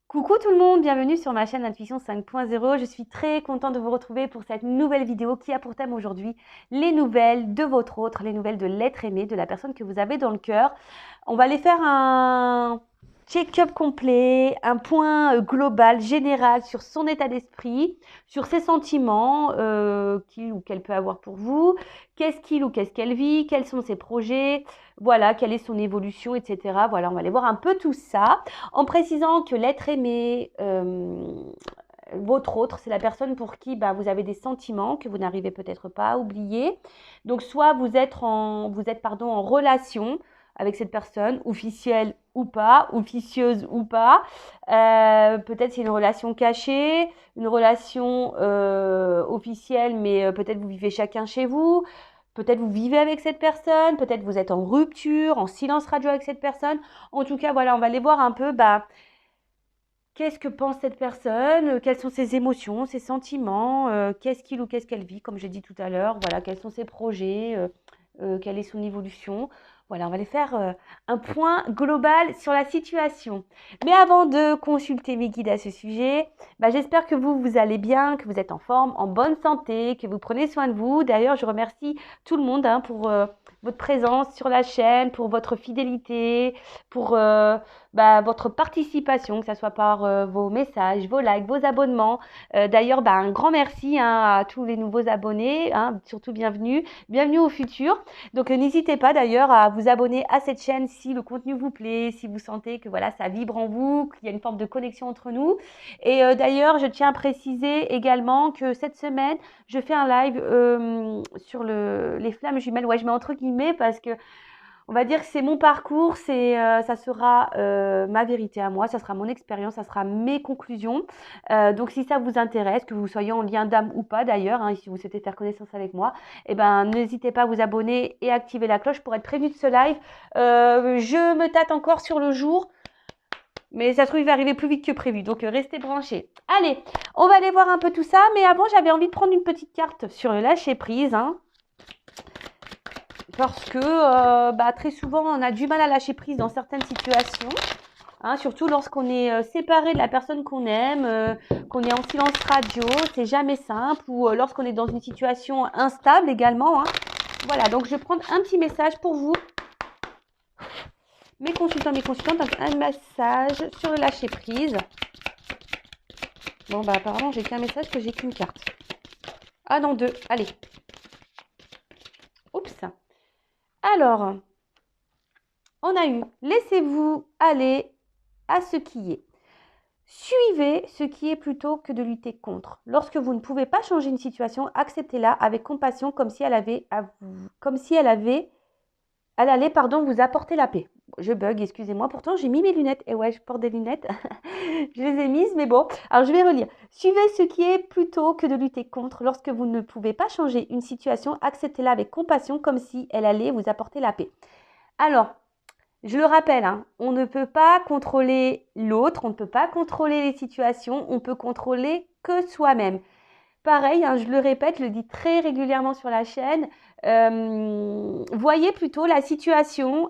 Coucou tout le monde, bienvenue sur ma chaîne Intuition 5.0. Je suis très contente de vous retrouver pour cette nouvelle vidéo qui a pour thème aujourd'hui les nouvelles de votre autre, les nouvelles de l'être aimé, de la personne que vous avez dans le cœur. On va aller faire un check-up complet, un point global, général sur son état d'esprit, sur ses sentiments qu'il ou qu'elle peut avoir pour vous, qu'est-ce qu'il ou qu'est-ce qu'elle vit, quels sont ses projets, voilà, quelle est son évolution, etc. Voilà, on va aller voir un peu tout ça. En précisant que l'être aimé, votre autre, c'est la personne pour qui vous avez des sentiments que vous n'arrivez peut-être pas à oublier. Donc, soit vous êtes en relation avec cette personne, officielle ou pas, officieuse ou pas. Peut-être c'est une relation cachée, une relation officielle, mais peut-être vous vivez chacun chez vous. Peut-être vous vivez avec cette personne, peut-être vous êtes en rupture, en silence radio avec cette personne. En tout cas, voilà, on va aller voir un peu qu'est-ce que pense cette personne, quelles sont ses émotions, ses sentiments, qu'est-ce qu'il ou qu'est-ce qu'elle vit, comme j'ai dit tout à l'heure, voilà, quels sont ses projets, quelle est son évolution. Voilà, on va aller faire un point global sur la situation. Mais avant de consulter mes guides à ce sujet, j'espère que vous allez bien, que vous êtes en forme, en bonne santé, que vous prenez soin de vous. D'ailleurs, je remercie tout le monde pour votre présence sur la chaîne, pour votre fidélité, pour votre participation, que ce soit par vos messages, vos likes, vos abonnements. D'ailleurs, un grand merci à tous les nouveaux abonnés, surtout bienvenue, bienvenue au futur. Donc n'hésitez pas d'ailleurs à vous abonner à cette chaîne si le contenu vous plaît, si vous sentez que voilà, ça vibre en vous, qu'il y a une forme de connexion entre nous. Et d'ailleurs, je tiens à préciser également que cette semaine, je fais un live sur les flammes jumelles. Ouais, je mets entre guillemets parce que on va dire que c'est mon parcours, ça sera ma vérité à moi, ça sera mon expérience, ça sera mes conclusions. Donc si ça vous intéresse, que vous soyez en lien d'âme ou pas d'ailleurs, si vous souhaitez faire connaissance avec moi, n'hésitez pas à vous abonner et activer la cloche pour être prévenu de ce live. Je me tâte encore sur le jour, mais ça se trouve il va arriver plus vite que prévu, donc restez branchés. Allez, on va aller voir un peu tout ça, mais avant j'avais envie de prendre une petite carte sur le lâcher prise. Parce que très souvent, on a du mal à lâcher prise dans certaines situations. Surtout lorsqu'on est séparé de la personne qu'on aime, qu'on est en silence radio, c'est jamais simple. Ou lorsqu'on est dans une situation instable également. Voilà, donc je vais prendre un petit message pour vous. Mes consultants, donc un message sur le lâcher prise. Bon, apparemment, j'ai qu'un message que j'ai qu'une carte. Ah non, deux. Allez. Oups. Alors, on a eu « Laissez-vous aller à ce qui est ». Suivez ce qui est plutôt que de lutter contre. Lorsque vous ne pouvez pas changer une situation, acceptez-la avec compassion comme si elle allait vous apporter la paix. Je bug, excusez-moi. Pourtant, j'ai mis mes lunettes. Et ouais, je porte des lunettes. Je les ai mises, mais bon. Alors, je vais relire. Suivez ce qui est plutôt que de lutter contre. Lorsque vous ne pouvez pas changer une situation, acceptez-la avec compassion comme si elle allait vous apporter la paix. Alors, je le rappelle, on ne peut pas contrôler l'autre, on ne peut pas contrôler les situations, on peut contrôler que soi-même. Pareil, je le répète, je le dis très régulièrement sur la chaîne, voyez plutôt la situation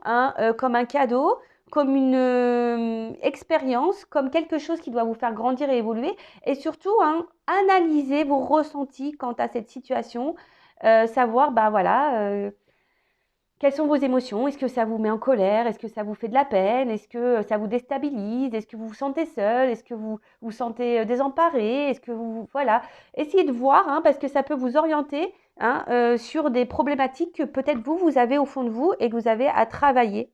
comme un cadeau, comme une expérience, comme quelque chose qui doit vous faire grandir et évoluer. Et surtout, analysez vos ressentis quant à cette situation, savoir, quelles sont vos émotions? Est-ce que ça vous met en colère? Est-ce que ça vous fait de la peine? Est-ce que ça vous déstabilise? Est-ce que vous vous sentez seul? Est-ce que vous vous sentez désemparé? Est-ce que vous... Voilà. Essayez de voir, parce que ça peut vous orienter sur des problématiques que peut-être vous avez au fond de vous et que vous avez à travailler.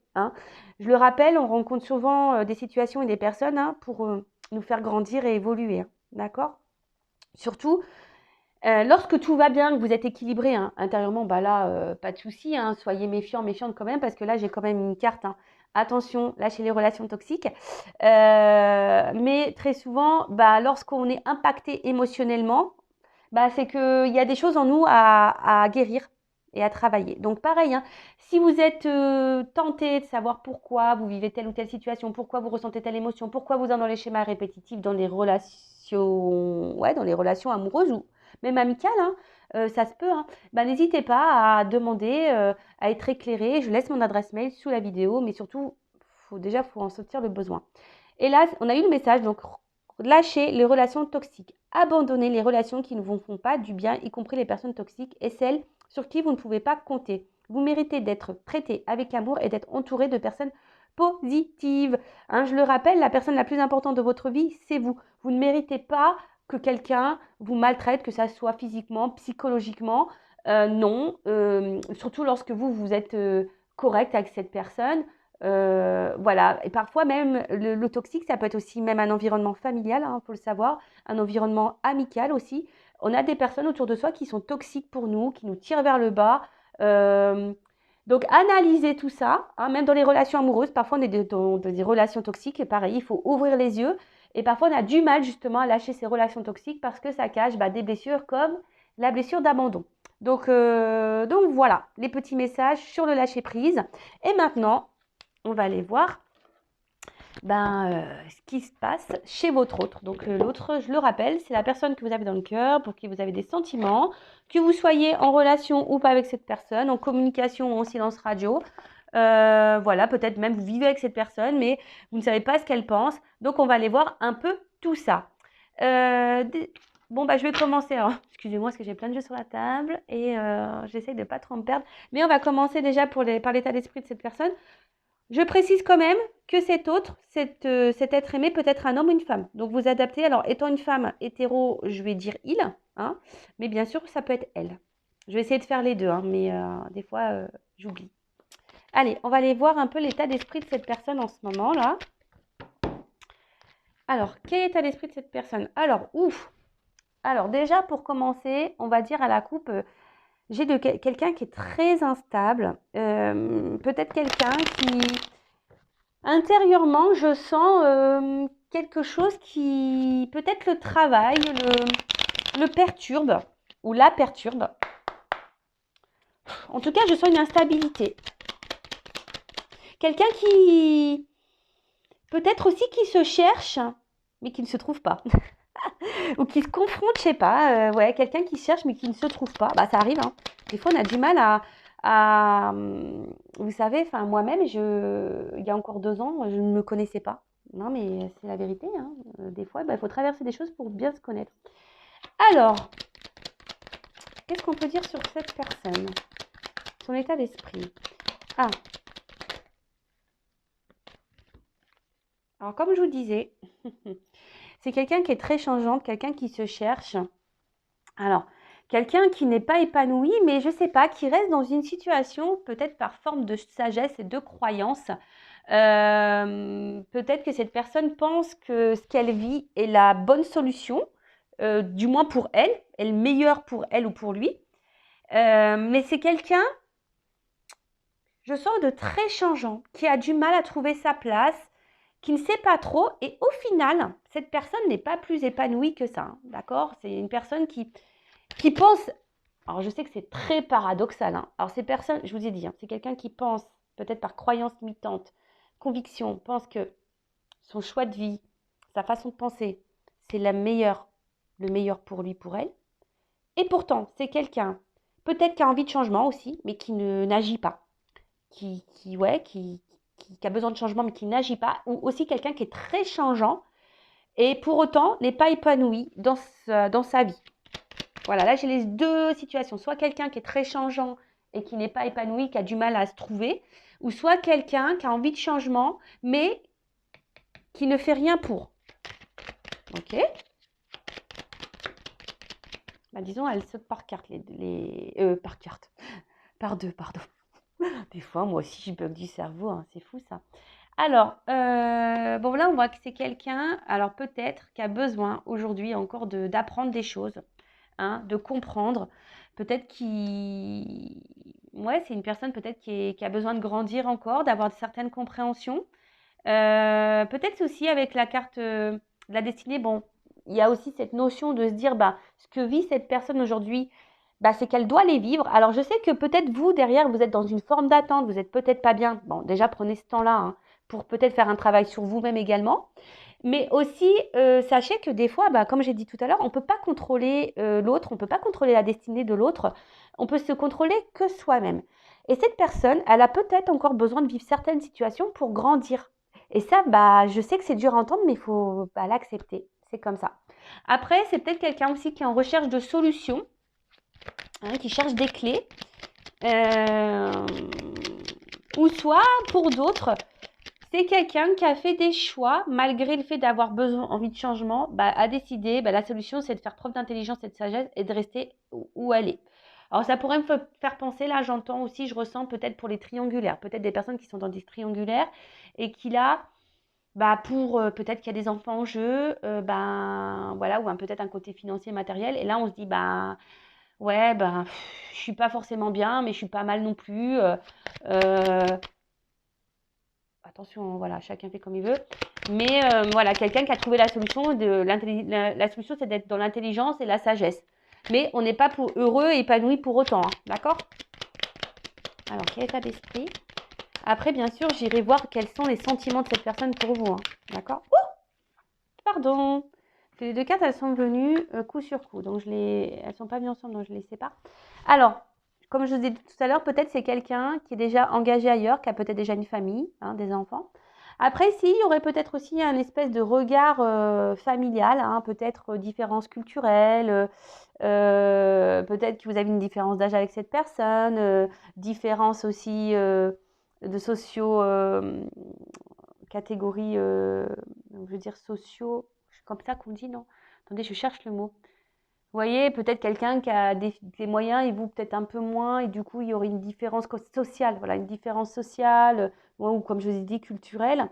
Je le rappelle, on rencontre souvent des situations et des personnes pour nous faire grandir et évoluer. D'accord? Surtout, lorsque tout va bien, que vous êtes équilibré intérieurement, pas de souci. Soyez méfiants, méfiante quand même, parce que là, j'ai quand même une carte. Attention, lâchez les relations toxiques. Mais très souvent, lorsqu'on est impacté émotionnellement, c'est qu'il y a des choses en nous à guérir et à travailler. Donc pareil, si vous êtes tenté de savoir pourquoi vous vivez telle ou telle situation, pourquoi vous ressentez telle émotion, pourquoi vous êtes dans les schémas répétitifs, dans les relations amoureuses ou même amicales, ça se peut, n'hésitez pas à demander, à être éclairé. Je laisse mon adresse mail sous la vidéo, mais surtout, faut en sentir le besoin. Et là, on a eu le message, donc lâchez les relations toxiques. Abandonnez les relations qui ne vous font pas du bien, y compris les personnes toxiques et celles sur qui vous ne pouvez pas compter. Vous méritez d'être traité avec amour et d'être entouré de personnes positives. Hein, je le rappelle, la personne la plus importante de votre vie, c'est vous. Vous ne méritez pas que quelqu'un vous maltraite, que ça soit physiquement, psychologiquement. Non, surtout lorsque vous êtes correct avec cette personne. Voilà, et parfois même le toxique, ça peut être aussi même un environnement familial, il faut le savoir, un environnement amical aussi. On a des personnes autour de soi qui sont toxiques pour nous, qui nous tirent vers le bas. Euh, donc, analysez tout ça, hein, même dans les relations amoureuses. Parfois, on est dans des relations toxiques et pareil, il faut ouvrir les yeux. Et parfois, on a du mal justement à lâcher ces relations toxiques parce que ça cache des blessures comme la blessure d'abandon. Donc voilà, les petits messages sur le lâcher prise. Et maintenant, on va aller voir ce qui se passe chez votre autre. Donc l'autre, je le rappelle, c'est la personne que vous avez dans le cœur, pour qui vous avez des sentiments, que vous soyez en relation ou pas avec cette personne, en communication ou en silence radio. Voilà, peut-être même vous vivez avec cette personne, mais vous ne savez pas ce qu'elle pense. Donc on va aller voir un peu tout ça. Bon, je vais commencer. Alors, excusez-moi, parce que j'ai plein de jeux sur la table et j'essaye de ne pas trop me perdre. Mais on va commencer déjà par l'état d'esprit de cette personne. Je précise quand même que cet autre, cet être aimé peut être un homme ou une femme. Donc vous adaptez. Alors étant une femme hétéro, je vais dire il, hein, mais bien sûr ça peut être elle. Je vais essayer de faire les deux, hein, mais des fois j'oublie. Allez, on va aller voir un peu l'état d'esprit de cette personne en ce moment-là. Alors, quel est l'état d'esprit de cette personne? Alors déjà pour commencer, on va dire à la coupe, j'ai quelqu'un qui est très instable, peut-être quelqu'un qui, intérieurement, je sens quelque chose qui, peut-être le travail, le perturbe, ou la perturbe. En tout cas, je sens une instabilité. Quelqu'un qui, peut-être aussi qui se cherche, mais qui ne se trouve pas. Ou qui se confronte, je sais pas, quelqu'un qui cherche mais qui ne se trouve pas. Ça arrive, hein. Des fois, on a du mal vous savez, moi-même, il y a encore 2 ans, je ne me connaissais pas. Non, mais c'est la vérité, hein. Des fois, il faut traverser des choses pour bien se connaître. Alors, qu'est-ce qu'on peut dire sur cette personne? Son état d'esprit. Alors, comme je vous disais, c'est quelqu'un qui est très changeante, quelqu'un qui se cherche. Alors, quelqu'un qui n'est pas épanoui, mais je ne sais pas, qui reste dans une situation peut-être par forme de sagesse et de croyance. Peut-être que cette personne pense que ce qu'elle vit est la bonne solution, du moins pour elle, est le meilleur pour elle ou pour lui. Mais c'est quelqu'un, je sens, de très changeant, qui a du mal à trouver sa place, qui ne sait pas trop. Et au final, cette personne n'est pas plus épanouie que ça, hein, d'accord? C'est une personne qui pense, alors je sais que c'est très paradoxal, hein. Alors ces personnes, je vous ai dit, hein, c'est quelqu'un qui pense, peut-être par croyance limitante, conviction, pense que son choix de vie, sa façon de penser, c'est le meilleur pour lui, pour elle. Et pourtant, c'est quelqu'un, peut-être qui a envie de changement aussi, mais qui n'agit pas, qui a besoin de changement, mais qui n'agit pas, ou aussi quelqu'un qui est très changeant, et pour autant n'est pas épanoui dans sa vie. Voilà, là j'ai les 2 situations. Soit quelqu'un qui est très changeant et qui n'est pas épanoui, qui a du mal à se trouver, ou soit quelqu'un qui a envie de changement, mais qui ne fait rien pour. Ok? Disons, elle saute par carte, par carte. Par 2, pardon. Des fois, moi aussi, je bug du cerveau, hein, c'est fou ça. Alors, là, on voit que c'est quelqu'un, alors peut-être, qui a besoin aujourd'hui encore d'apprendre des choses, hein, de comprendre. Peut-être c'est une personne peut-être qui a besoin de grandir encore, d'avoir certaines compréhensions. Peut-être aussi avec la carte de la destinée, il y a aussi cette notion de se dire, ce que vit cette personne aujourd'hui, c'est qu'elle doit les vivre. Alors, je sais que peut-être vous, derrière, vous êtes dans une forme d'attente, vous n'êtes peut-être pas bien. Bon, déjà, prenez ce temps-là, hein, pour peut-être faire un travail sur vous-même également. Mais aussi, sachez que des fois, comme j'ai dit tout à l'heure, on ne peut pas contrôler l'autre, on ne peut pas contrôler la destinée de l'autre, on peut se contrôler que soi-même. Et cette personne, elle a peut-être encore besoin de vivre certaines situations pour grandir. Et ça, bah, je sais que c'est dur à entendre, mais il faut l'accepter. C'est comme ça. Après, c'est peut-être quelqu'un aussi qui est en recherche de solutions, hein, qui cherche des clés. Ou soit, pour d'autres, c'est quelqu'un qui a fait des choix, malgré le fait d'avoir besoin, envie de changement, bah, a décidé, bah, la solution, c'est de faire preuve d'intelligence et de sagesse et de rester où elle est. Alors, ça pourrait me faire penser, là, j'entends aussi, je ressens peut-être pour les triangulaires, peut-être des personnes qui sont dans des triangulaires et qui, là, bah, pour peut-être qu'il y a des enfants en jeu, ben, voilà, ou peut-être un côté financier, matériel. Et là, on se dit, bah, ouais, ben, je suis pas forcément bien, mais je suis pas mal non plus. Euh, Attention, voilà, chacun fait comme il veut. Mais voilà, quelqu'un qui a trouvé la solution, la solution, c'est d'être dans l'intelligence et la sagesse. Mais on n'est pas heureux et épanoui pour autant, hein, d'accord? Alors, quel état d'esprit? Après, bien sûr, j'irai voir quels sont les sentiments de cette personne pour vous, hein, d'accord? Oh, pardon. Les deux cartes, elles sont venues coup sur coup. Donc, elles ne sont pas venues ensemble, donc je les sépare. Alors, comme je vous ai dit tout à l'heure, peut-être c'est quelqu'un qui est déjà engagé ailleurs, qui a peut-être déjà une famille, hein, des enfants. Après, il y aurait peut-être aussi un espèce de regard familial, hein, peut-être différence culturelle, peut-être que vous avez une différence d'âge avec cette personne, différence aussi de catégories, je veux dire sociaux, c'est comme ça qu'on dit, non? Attendez, je cherche le mot. Vous voyez, peut-être quelqu'un qui a des moyens et vous peut-être un peu moins, et du coup, il y aurait une différence sociale, voilà, une différence sociale, ou comme je vous ai dit, culturelle.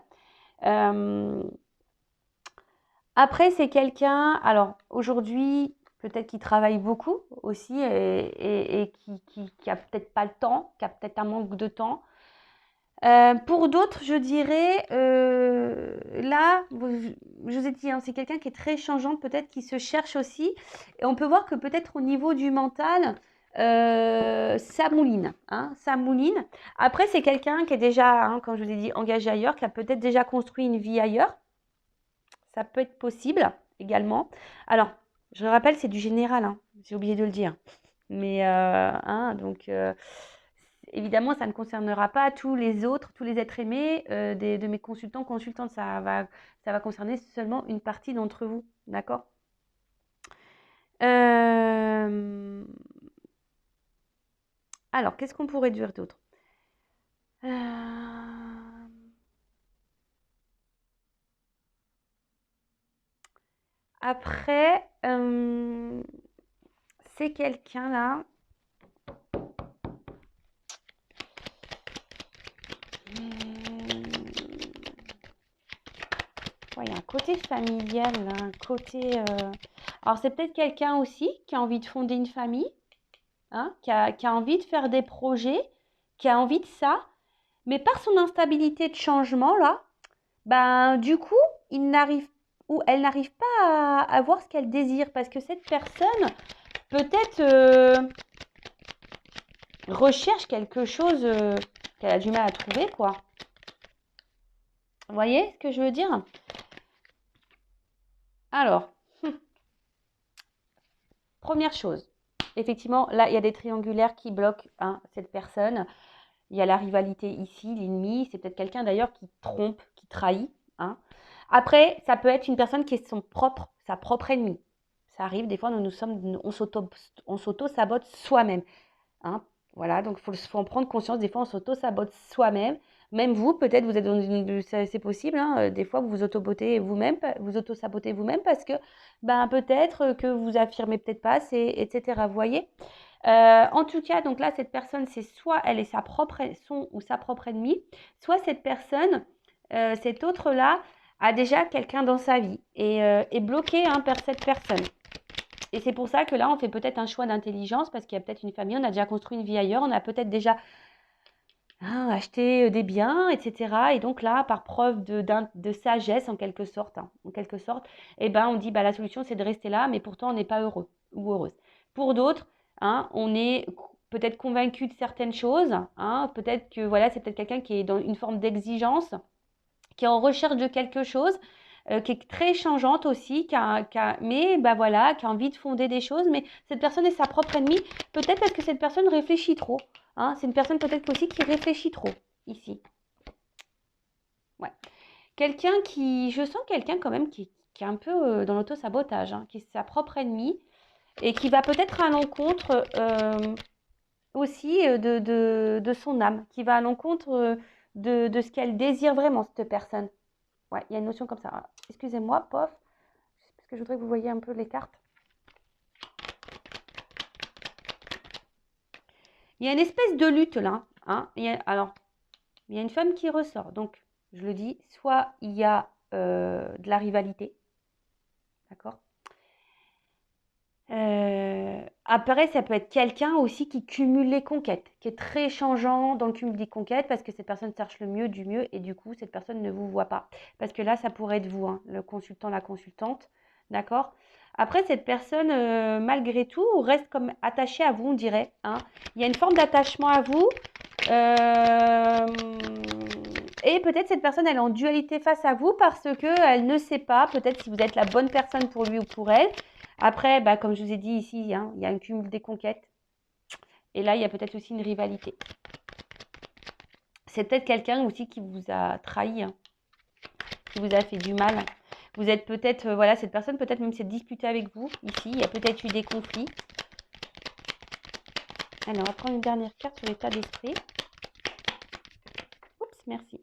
Après, c'est quelqu'un, alors aujourd'hui, peut-être qu'il travaille beaucoup aussi et qui a peut-être pas le temps, qui a peut-être un manque de temps. Pour d'autres, je dirais, là, je vous ai dit, hein, c'est quelqu'un qui est très changeante, peut-être qui se cherche aussi. Et on peut voir que peut-être au niveau du mental, ça mouline, hein, ça mouline. Après, c'est quelqu'un qui est déjà, hein, comme je vous ai dit, engagé ailleurs, qui a peut-être déjà construit une vie ailleurs. Ça peut être possible également. Alors, je rappelle, c'est du général, hein, j'ai oublié de le dire. Mais, hein, donc, évidemment, ça ne concernera pas tous les autres, tous les êtres aimés de mes consultants, consultantes. Ça va concerner seulement une partie d'entre vous, d'accord? Alors, qu'est-ce qu'on pourrait dire d'autre? Après, c'est quelqu'un là. Ouais, il y a un côté familial, là, un côté. Alors, c'est peut-être quelqu'un aussi qui a envie de fonder une famille, hein, qui a envie de faire des projets, qui a envie de ça, mais par son instabilité de changement, là, ben, du coup, il n'arrive ou elle n'arrive pas à voir ce qu'elle désire parce que cette personne, peut-être, recherche quelque chose qu'elle a du mal à trouver, quoi. Vous voyez ce que je veux dire? Alors, première chose, effectivement, là, il y a des triangulaires qui bloquent, hein, cette personne. Il y a la rivalité ici, l'ennemi. C'est peut-être quelqu'un d'ailleurs qui trompe, qui trahit, hein. Après, ça peut être une personne qui est sa propre ennemie. Ça arrive, des fois, on s'auto-sabote soi-même, hein. Voilà, donc il faut en prendre conscience. Des fois, on s'auto-sabote soi-même. Même vous, peut-être, vous êtes dans c'est possible, hein, des fois, vous vous auto-sabotez vous-même, parce que ben, peut-être que vous affirmez peut-être pas assez, etc. Vous voyez? En tout cas, donc là, cette personne, c'est soit elle est son ou sa propre ennemie, soit cette personne, cet autre-là, a déjà quelqu'un dans sa vie et est bloqué, hein, par cette personne. Et c'est pour ça que là, on fait peut-être un choix d'intelligence parce qu'il y a peut-être une famille, on a déjà construit une vie ailleurs, on a peut-être déjà, hein, acheté des biens, etc. Et donc là, par preuve de sagesse, en quelque sorte, eh ben, on dit, bah, la solution, c'est de rester là, mais pourtant, on n'est pas heureux ou heureuse. Pour d'autres, hein, on est peut-être convaincu de certaines choses, hein, peut-être que voilà, c'est peut-être quelqu'un qui est dans une forme d'exigence, qui est en recherche de quelque chose, qui est très changeante aussi, mais bah voilà, qui a envie de fonder des choses, mais cette personne est sa propre ennemie, peut-être parce que cette personne réfléchit trop, hein. C'est une personne peut-être aussi qui réfléchit trop, ici. Ouais. Quelqu'un qui, je sens quelqu'un quand même qui est un peu dans l'auto-sabotage, hein, qui est sa propre ennemie et qui va peut-être à l'encontre aussi de son âme, qui va à l'encontre de ce qu'elle désire vraiment, cette personne. Ouais, il y a une notion comme ça. Alors, excusez-moi, pof, parce que je voudrais que vous voyez un peu les cartes. Il y a une espèce de lutte là. Hein. Alors, il y a une femme qui ressort. Donc, je le dis, soit il y a de la rivalité. D'accord. Après, ça peut être quelqu'un aussi qui cumule les conquêtes, qui est très changeant dans le cumul des conquêtes parce que cette personne cherche le mieux du mieux et du coup, cette personne ne vous voit pas. Parce que là, ça pourrait être vous, hein, le consultant, la consultante. D'accord. Après, cette personne, malgré tout, reste comme attachée à vous, on dirait. Hein. Il y a une forme d'attachement à vous. Et peut-être cette personne, elle est en dualité face à vous parce qu'elle ne sait pas, peut-être si vous êtes la bonne personne pour lui ou pour elle. Après, bah, comme je vous ai dit ici, hein, il y a un cumul des conquêtes. Et là, il y a peut-être aussi une rivalité. C'est peut-être quelqu'un aussi qui vous a trahi, hein, qui vous a fait du mal. Vous êtes peut-être, voilà, cette personne peut-être même s'est disputée avec vous. Ici, il y a peut-être eu des conflits. Alors, on va prendre une dernière carte sur l'état d'esprit. Oups, merci.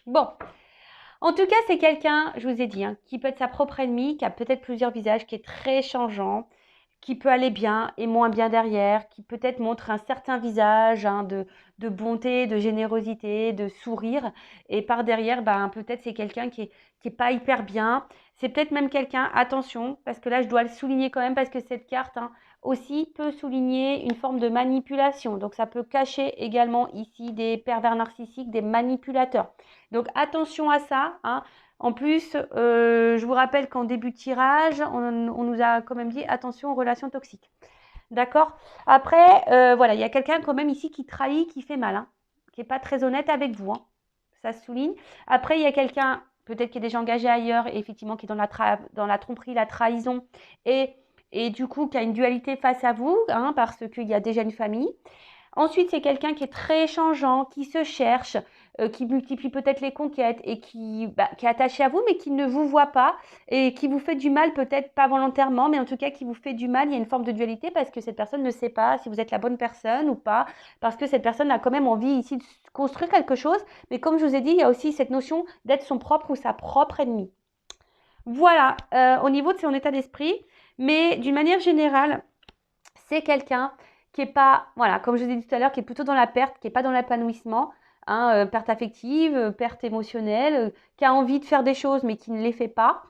Bon. En tout cas, c'est quelqu'un, je vous ai dit, hein, qui peut être sa propre ennemie, qui a peut-être plusieurs visages, qui est très changeant, qui peut aller bien et moins bien derrière, qui peut-être montre un certain visage hein, de bonté, de générosité, de sourire. Et par derrière, ben, peut-être c'est quelqu'un qui est pas hyper bien. C'est peut-être même quelqu'un, attention, parce que là, je dois le souligner quand même, parce que cette carte hein, aussi peut souligner une forme de manipulation. Donc, ça peut cacher également ici des pervers narcissiques, des manipulateurs. Donc, attention à ça. Hein. En plus, je vous rappelle qu'en début de tirage, on nous a quand même dit attention aux relations toxiques. D'accord. Après, voilà, il y a quelqu'un quand même ici qui trahit, qui fait mal, hein, qui n'est pas très honnête avec vous. Hein. Ça se souligne. Après, il y a quelqu'un, peut-être qui est déjà engagé ailleurs, et effectivement, qui est dans la tromperie, la trahison, et du coup, qui a une dualité face à vous, hein, parce qu'il y a déjà une famille. Ensuite, c'est quelqu'un qui est très changeant, qui se cherche, qui multiplie peut-être les conquêtes et qui est attaché à vous, mais qui ne vous voit pas et qui vous fait du mal, peut-être pas volontairement, mais en tout cas qui vous fait du mal. Il y a une forme de dualité parce que cette personne ne sait pas si vous êtes la bonne personne ou pas, parce que cette personne a quand même envie ici de construire quelque chose. Mais comme je vous ai dit, il y a aussi cette notion d'être son propre ou sa propre ennemie. Voilà, au niveau de son état d'esprit, mais d'une manière générale, c'est quelqu'un qui n'est pas, voilà, comme je vous ai dit tout à l'heure, qui est plutôt dans la perte, qui n'est pas dans l'épanouissement, hein, perte affective, perte émotionnelle, qui a envie de faire des choses mais qui ne les fait pas.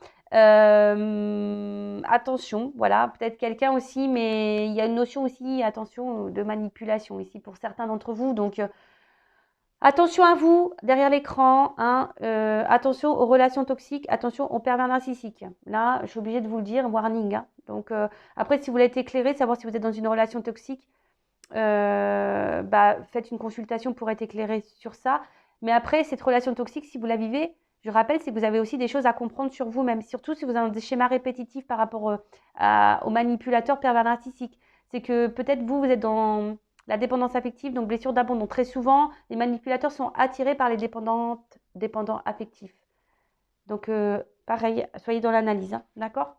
Attention, voilà, peut-être quelqu'un aussi, mais il y a une notion aussi, attention, de manipulation ici pour certains d'entre vous. Donc, attention à vous derrière l'écran, hein, attention aux relations toxiques, attention aux pervers narcissiques. Là, je suis obligée de vous le dire, warning. Hein. Donc, après, si vous voulez être éclairé, savoir si vous êtes dans une relation toxique, faites une consultation pour être éclairé sur ça. Mais après, cette relation toxique, si vous la vivez, je rappelle, c'est que vous avez aussi des choses à comprendre sur vous-même, surtout si vous avez des schémas répétitifs par rapport aux manipulateurs pervers narcissiques. C'est que peut-être vous êtes dans la dépendance affective, donc blessure d'abandon. Très souvent, les manipulateurs sont attirés par les dépendants affectifs. Donc, pareil, soyez dans l'analyse, hein, d'accord?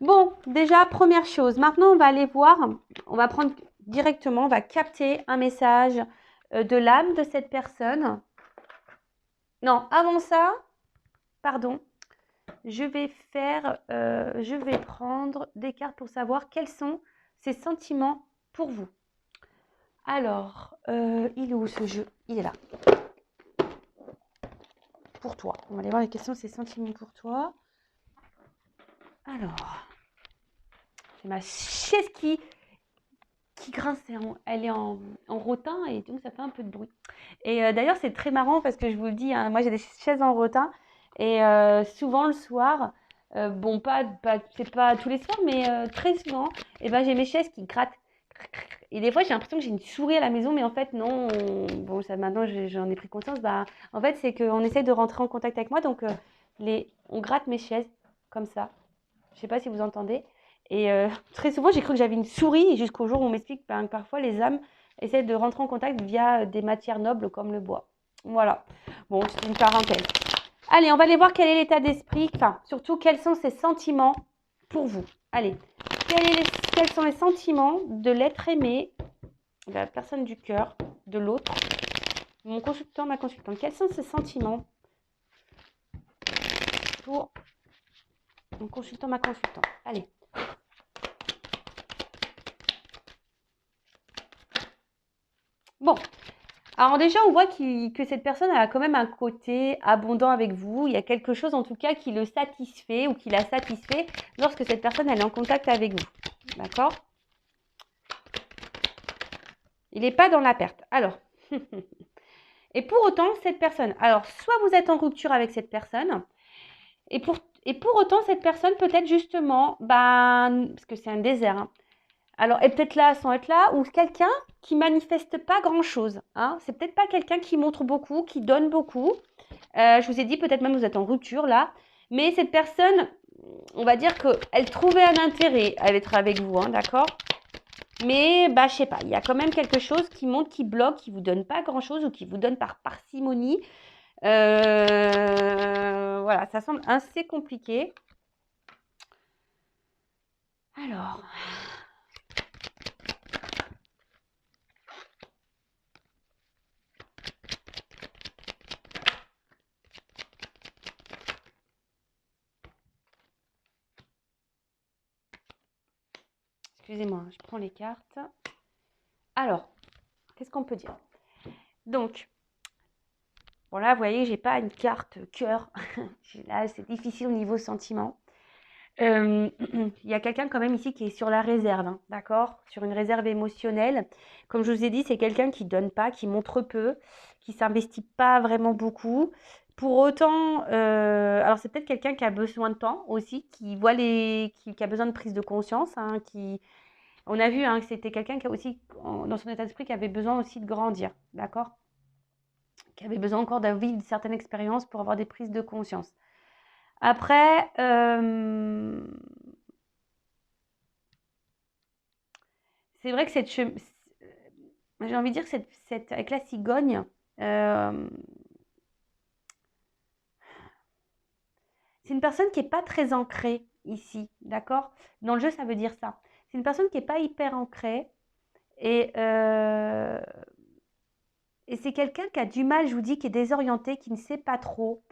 Bon, déjà, première chose. Maintenant, on va aller voir, on va prendre directement, on va capter un message de l'âme de cette personne. Non, avant ça, pardon, je vais prendre des cartes pour savoir quels sont ces sentiments pour vous. Alors, il est où ce jeu? Il est là. Pour toi. On va aller voir les questions, ces sentiments pour toi. Alors, c'est ma chaise qui grince. Elle est en rotin et donc ça fait un peu de bruit. Et d'ailleurs, c'est très marrant parce que je vous le dis, hein, moi j'ai des chaises en rotin et souvent le soir, bon, c'est pas tous les soirs, mais très souvent, et ben, j'ai mes chaises qui grattent. Et des fois, j'ai l'impression que j'ai une souris à la maison, mais en fait, non. Bon, ça, maintenant, j'en ai pris conscience. Bah, en fait, c'est qu'on essaie de rentrer en contact avec moi. Donc, on gratte mes chaises comme ça. Je ne sais pas si vous entendez. Et très souvent, j'ai cru que j'avais une souris jusqu'au jour où on m'explique que parfois, les âmes essaient de rentrer en contact via des matières nobles comme le bois. Voilà. Bon, c'est une parenthèse. Allez, on va aller voir quel est l'état d'esprit, enfin, surtout quels sont ses sentiments pour vous. Allez, quels sont les sentiments de l'être aimé, de la personne du cœur, de l'autre, mon consultant, ma consultante. Quels sont ses sentiments pour mon consultant, ma consultante? Allez. Bon, alors déjà, on voit que cette personne a quand même un côté abondant avec vous. Il y a quelque chose en tout cas qui le satisfait ou qui la satisfait lorsque cette personne elle est en contact avec vous. D'accord? Il n'est pas dans la perte. Alors, et pour autant, cette personne, alors soit vous êtes en rupture avec cette personne, et pour autant, cette personne peut-être justement, parce que c'est un désert, hein, alors, elle est peut-être là sans être là, ou quelqu'un qui manifeste pas grand-chose. Hein. C'est peut-être pas quelqu'un qui montre beaucoup, qui donne beaucoup. Je vous ai dit, peut-être même vous êtes en rupture là. Mais cette personne, on va dire qu'elle trouvait un intérêt à être avec vous, hein, d'accord? Mais, je sais pas, il y a quand même quelque chose qui montre, qui bloque, qui vous donne pas grand-chose ou qui vous donne par parcimonie. Voilà, ça semble assez compliqué. Alors... Excusez-moi, je prends les cartes. Alors, qu'est-ce qu'on peut dire? Donc, bon là, vous voyez, j'ai pas une carte cœur. Là, c'est difficile au niveau sentiment. Il y a quelqu'un quand même ici qui est sur la réserve, hein, d'accord? Sur une réserve émotionnelle. Comme je vous ai dit, c'est quelqu'un qui donne pas, qui montre peu, qui s'investit pas vraiment beaucoup. Pour autant, alors c'est peut-être quelqu'un qui a besoin de temps aussi, qui voit qui a besoin de prise de conscience, hein, on a vu hein, que c'était quelqu'un qui a aussi, dans son état d'esprit, qui avait besoin aussi de grandir, d'accord? Qui avait besoin encore d'avoir vivre certaines expériences pour avoir des prises de conscience. Après, c'est vrai que j'ai envie de dire que avec la cigogne, c'est une personne qui n'est pas très ancrée ici, d'accord? Dans le jeu, ça veut dire ça. C'est une personne qui n'est pas hyper ancrée et, et c'est quelqu'un qui a du mal, je vous dis, qui est désorienté, qui ne sait pas trop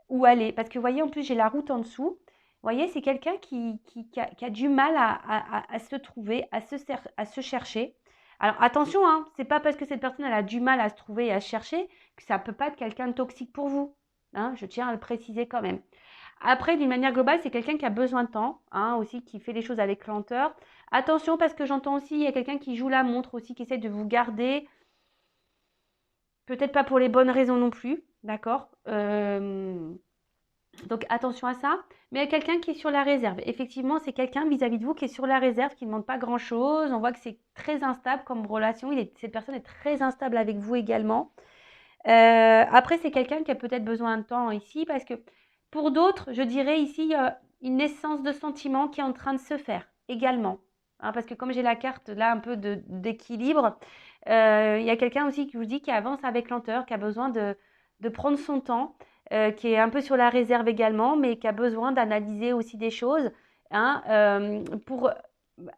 où aller. Parce que vous voyez, en plus, j'ai la route en dessous. Vous voyez, c'est quelqu'un qui a du mal à se trouver, à se chercher. Alors attention, hein, c'est pas parce que cette personne elle a du mal à se trouver et à se chercher que ça ne peut pas être quelqu'un de toxique pour vous. Hein, je tiens à le préciser quand même. Après, d'une manière globale, c'est quelqu'un qui a besoin de temps, hein, aussi, qui fait les choses avec lenteur. Attention, parce que j'entends aussi, il y a quelqu'un qui joue la montre aussi, qui essaie de vous garder. Peut-être pas pour les bonnes raisons non plus, d'accord? Donc attention à ça. Mais il y a quelqu'un qui est sur la réserve. Effectivement, c'est quelqu'un vis-à-vis de vous qui est sur la réserve, qui ne demande pas grand-chose. On voit que c'est très instable comme relation. Cette personne est très instable avec vous également. Après, c'est quelqu'un qui a peut-être besoin de temps ici parce que pour d'autres, je dirais ici, il y a une naissance de sentiment qui est en train de se faire également. Hein, parce que comme j'ai la carte là un peu d'équilibre, il y a quelqu'un aussi qui vous dit qui avance avec lenteur, qui a besoin de prendre son temps, qui est un peu sur la réserve également, mais qui a besoin d'analyser aussi des choses hein, pour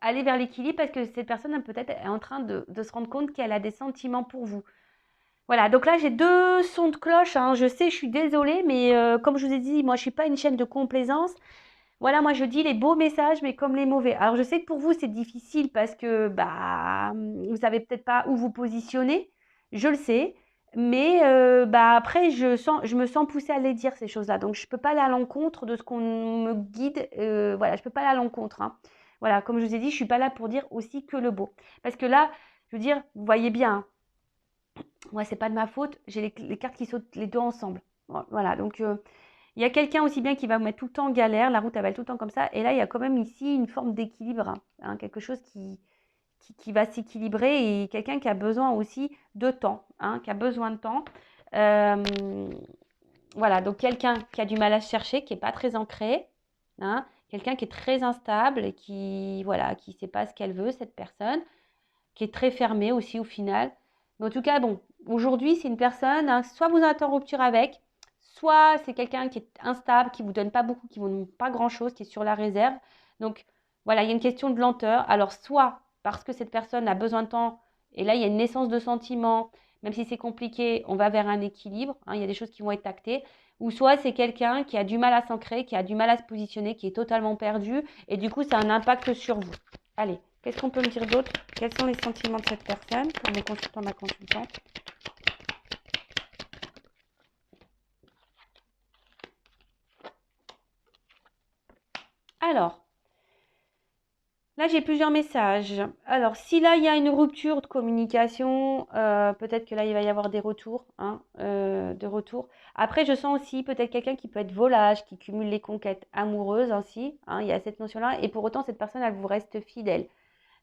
aller vers l'équilibre parce que cette personne peut-être est en train de se rendre compte qu'elle a des sentiments pour vous. Voilà, donc là j'ai deux sons de cloche, hein. Je sais, je suis désolée, mais comme je vous ai dit, moi je suis pas une chaîne de complaisance. Voilà, moi je dis les beaux messages, mais comme les mauvais. Alors je sais que pour vous c'est difficile parce que vous savez peut-être pas où vous positionner, je le sais, mais après je me sens poussée à les dire ces choses-là, donc je peux pas aller à l'encontre de ce qu'on me guide. Voilà, je peux pas aller à l'encontre. Hein. Voilà, comme je vous ai dit, je suis pas là pour dire aussi que le beau, parce que là, je veux dire, vous voyez bien. Hein, moi, c'est pas de ma faute, j'ai les cartes qui sautent les deux ensemble. Voilà, donc il y a quelqu'un aussi bien qui va vous mettre tout le temps en galère, la route elle va être tout le temps comme ça, et là il y a quand même ici une forme d'équilibre, hein, quelque chose qui va s'équilibrer et quelqu'un qui a besoin aussi de temps, hein, qui a besoin de temps. Voilà, donc quelqu'un qui a du mal à se chercher, qui n'est pas très ancré, hein, quelqu'un qui est très instable et qui voilà, qui sait pas ce qu'elle veut, cette personne, qui est très fermée aussi au final. Mais en tout cas, bon, aujourd'hui, c'est une personne, hein, soit vous êtes en rupture avec, soit c'est quelqu'un qui est instable, qui ne vous donne pas beaucoup, qui ne vous donne pas grand-chose, qui est sur la réserve. Donc, voilà, il y a une question de lenteur. Alors, soit parce que cette personne a besoin de temps, et là, il y a une naissance de sentiments, même si c'est compliqué, on va vers un équilibre, hein, il y a des choses qui vont être actées. Ou soit c'est quelqu'un qui a du mal à s'ancrer, qui a du mal à se positionner, qui est totalement perdu, et du coup, ça a un impact sur vous. Allez, qu'est-ce qu'on peut me dire d'autre? Quels sont les sentiments de cette personne pour mes consultants, ma consultante? Alors, là, j'ai plusieurs messages. Alors, si là, il y a une rupture de communication, peut-être que là, il va y avoir des retours, hein, de retour. Après, je sens aussi peut-être quelqu'un qui peut être volage, qui cumule les conquêtes amoureuses ainsi, hein, il y a cette notion-là. Et pour autant, cette personne, elle vous reste fidèle.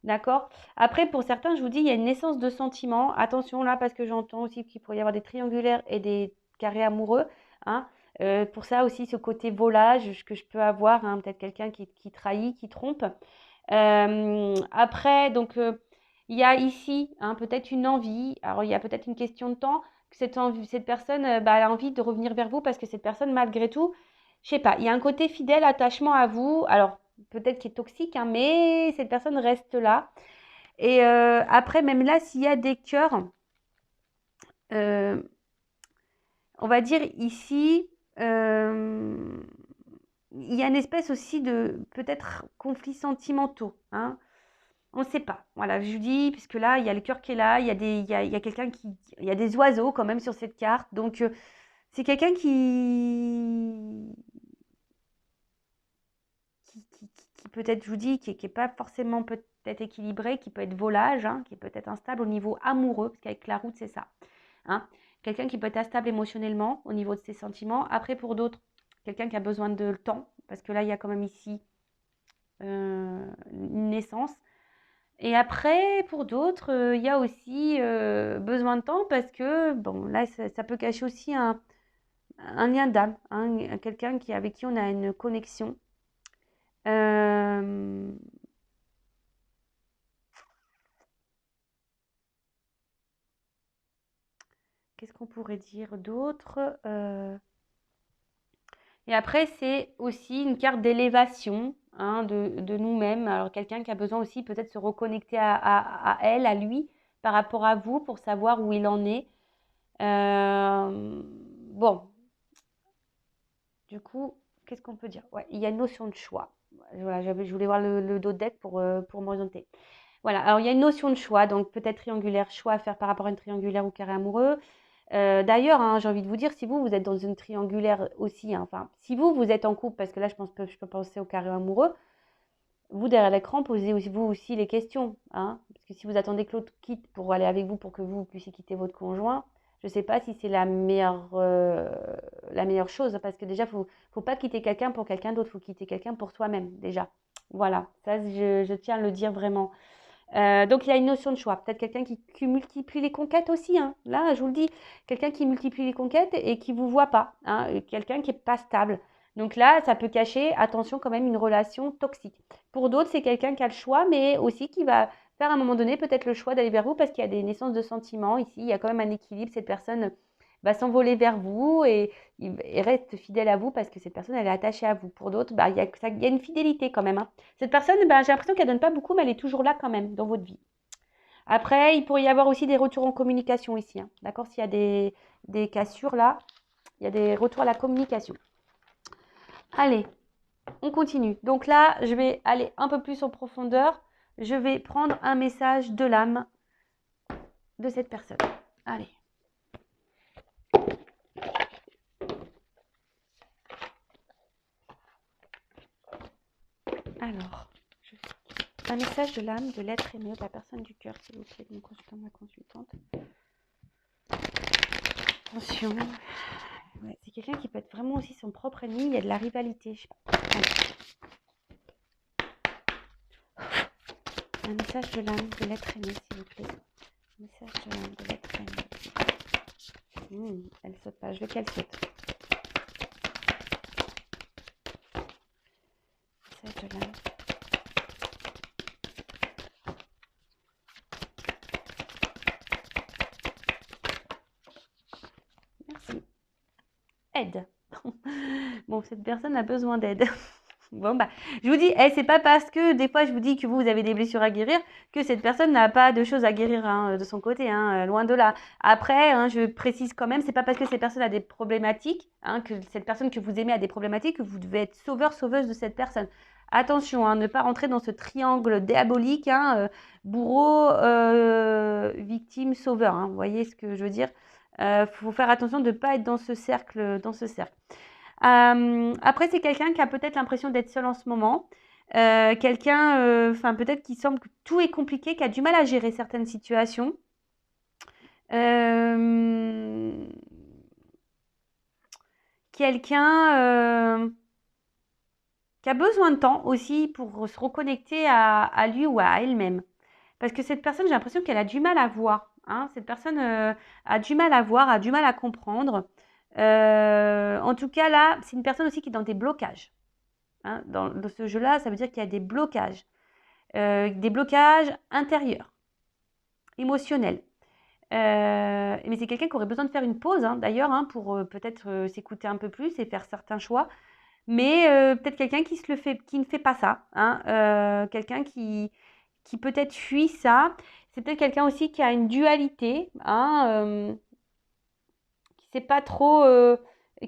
D'accord? Après, pour certains, je vous dis, il y a une naissance de sentiments. Attention là, parce que j'entends aussi qu'il pourrait y avoir des triangulaires et des carrés amoureux, hein. Pour ça aussi, ce côté volage que je peux avoir, hein, peut-être quelqu'un qui trahit, qui trompe. Après, donc, il y a ici, hein, peut-être une envie. Alors, il y a peut-être une question de temps que cette personne, bah, elle a envie de revenir vers vous parce que cette personne, malgré tout, je sais pas, il y a un côté fidèle, attachement à vous. Alors, peut-être qu'il est toxique, hein, mais cette personne reste là. Et après, même là, s'il y a des cœurs, euh, on va dire ici, il y a une espèce aussi de peut-être conflits sentimentaux, hein. On ne sait pas. Voilà, je vous dis, puisque là, il y a le cœur qui est là, il y a quelqu'un il y a des oiseaux quand même sur cette carte. Donc, c'est quelqu'un qui peut-être, je vous dis, qui est pas forcément peut-être équilibré, qui peut être volage, hein, qui peut être instable au niveau amoureux, parce qu'avec la route, c'est ça, hein. Quelqu'un qui peut être instable émotionnellement au niveau de ses sentiments. Après, pour d'autres, quelqu'un qui a besoin de temps, parce que là, il y a quand même ici une naissance. Et après, pour d'autres, il y a aussi besoin de temps parce que, bon, là, ça peut cacher aussi un lien d'âme, hein, quelqu'un avec qui on a une connexion. Euh, Qu'est-ce qu'on pourrait dire d'autre? Et après, c'est aussi une carte d'élévation, hein, de nous-mêmes. Alors, quelqu'un qui a besoin aussi peut-être se reconnecter à elle, à lui, par rapport à vous, pour savoir où il en est. Bon, du coup, qu'est-ce qu'on peut dire? Ouais, il y a une notion de choix. Voilà, je voulais voir le dos de deck pour m'orienter. Voilà, alors il y a une notion de choix, donc peut-être triangulaire, choix à faire par rapport à une triangulaire ou carré amoureux. D'ailleurs, hein, j'ai envie de vous dire, si vous êtes dans une triangulaire aussi, hein, enfin, si vous êtes en couple, parce que là, je peux penser au carré amoureux, vous, derrière l'écran, posez aussi, vous aussi les questions, hein, parce que si vous attendez que l'autre quitte pour aller avec vous, pour que vous puissiez quitter votre conjoint, je ne sais pas si c'est la meilleure chose, parce que déjà, faut pas quitter quelqu'un pour quelqu'un d'autre, il faut quitter quelqu'un pour soi-même, déjà. Voilà, ça, je tiens à le dire vraiment. Donc il y a une notion de choix. Peut-être quelqu'un qui multiplie les conquêtes aussi, hein. Là, je vous le dis, quelqu'un qui multiplie les conquêtes et qui ne vous voit pas, hein. Quelqu'un qui n'est pas stable. Donc là, ça peut cacher, attention, quand même, une relation toxique. Pour d'autres, c'est quelqu'un qui a le choix, mais aussi qui va faire à un moment donné peut-être le choix d'aller vers vous parce qu'il y a des naissances de sentiments. Ici, il y a quand même un équilibre. Cette personne va s'envoler vers vous et reste fidèle à vous parce que cette personne, elle est attachée à vous. Pour d'autres, bah, il y a une fidélité quand même, hein. Cette personne, bah, j'ai l'impression qu'elle ne donne pas beaucoup, mais elle est toujours là quand même dans votre vie. Après, il pourrait y avoir aussi des retours en communication ici, hein. D'accord? S'il y a des cassures là, il y a des retours à la communication. Allez, on continue. Donc là, je vais aller un peu plus en profondeur. Je vais prendre un message de l'âme de cette personne. Allez. Alors, un message de l'âme, de l'être aimé, de la personne du cœur, s'il vous plaît, de mon consultant, ma consultante. Attention. Ouais, c'est quelqu'un qui peut être vraiment aussi son propre ennemi. Il y a de la rivalité, je sais pas. Un message de l'âme, de l'être aimé, s'il vous plaît. Un message de l'âme, de l'être aimé. Elle saute pas, je veux qu'elle saute. Message de l'âme. aide. Bon, cette personne a besoin d'aide. Bon, bah, je vous dis, c'est pas parce que des fois je vous dis que vous avez des blessures à guérir que cette personne n'a pas de choses à guérir hein, de son côté, hein, loin de là. Après, hein, je précise quand même, c'est pas parce que cette personne a des problématiques, hein, que cette personne que vous aimez a des problématiques, que vous devez être sauveur, sauveuse de cette personne. Attention, hein, ne pas rentrer dans ce triangle diabolique, hein, bourreau, victime, sauveur. Hein, vous voyez ce que je veux dire? Faut faire attention de ne pas être dans ce cercle, dans ce cercle. Après, c'est quelqu'un qui a peut-être l'impression d'être seul en ce moment. Quelqu'un, enfin peut-être qui semble que tout est compliqué, qui a du mal à gérer certaines situations. Quelqu'un qui a besoin de temps aussi pour se reconnecter à lui ou à elle-même. Parce que cette personne, j'ai l'impression qu'elle a du mal à voir. Hein. Cette personne a du mal à voir, a du mal à comprendre. En tout cas, là, c'est une personne aussi qui est dans des blocages. Hein. Dans ce jeu-là, ça veut dire qu'il y a des blocages intérieurs, émotionnels. Mais c'est quelqu'un qui aurait besoin de faire une pause, hein, d'ailleurs, hein, pour peut-être s'écouter un peu plus et faire certains choix. Mais peut-être quelqu'un qui ne fait pas ça. Hein, quelqu'un qui peut-être fuit ça. C'est peut-être quelqu'un aussi qui a une dualité, hein, qui sait pas trop,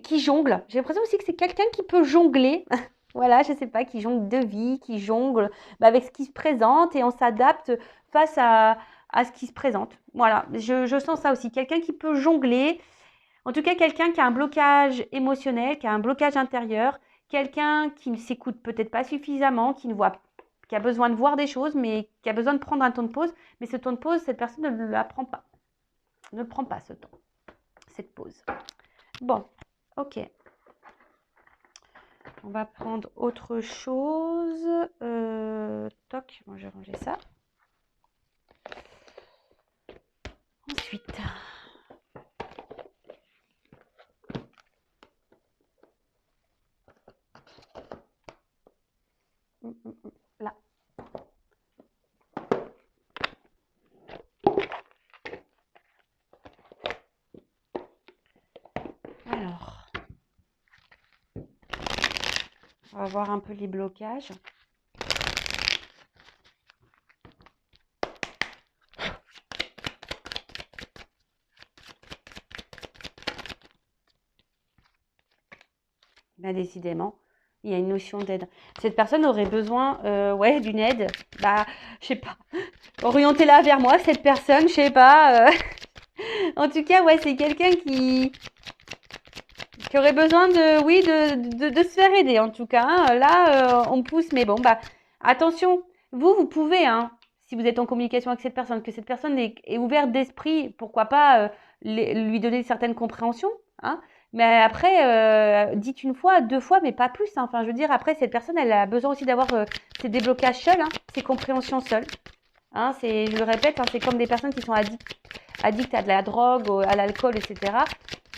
qui jongle. J'ai l'impression aussi que c'est quelqu'un qui peut jongler. Voilà, je sais pas, qui jongle de vie, qui jongle avec ce qui se présente et on s'adapte face à ce qui se présente. Voilà, je sens ça aussi. Quelqu'un qui peut jongler. En tout cas, quelqu'un qui a un blocage émotionnel, qui a un blocage intérieur, quelqu'un qui ne s'écoute peut-être pas suffisamment, qui a besoin de voir des choses, mais qui a besoin de prendre un temps de pause. Mais ce temps de pause, cette personne ne la prend pas. Ne prend pas ce temps, cette pause. Bon, ok. On va prendre autre chose. Toc, moi je vais ranger ça. Ensuite. Là. Alors. On va voir un peu les blocages. Bah, décidément, il y a une notion d'aide. Cette personne aurait besoin ouais, d'une aide. Bah, je sais pas. Orientez-la vers moi, cette personne, je sais pas. En tout cas, ouais, c'est quelqu'un qui aurait besoin de, oui, de se faire aider, en tout cas. Hein. Là, on pousse, mais bon, bah, attention. Vous pouvez, hein, si vous êtes en communication avec cette personne, que cette personne est ouverte d'esprit, pourquoi pas lui donner certaines compréhensions, hein. Mais après, dites une fois, deux fois, mais pas plus. Hein. Enfin, je veux dire, après, cette personne, elle a besoin aussi d'avoir ses déblocages seuls, hein, ses compréhensions seules. Hein, je le répète, hein, c'est comme des personnes qui sont addictes à de la drogue, à l'alcool, etc.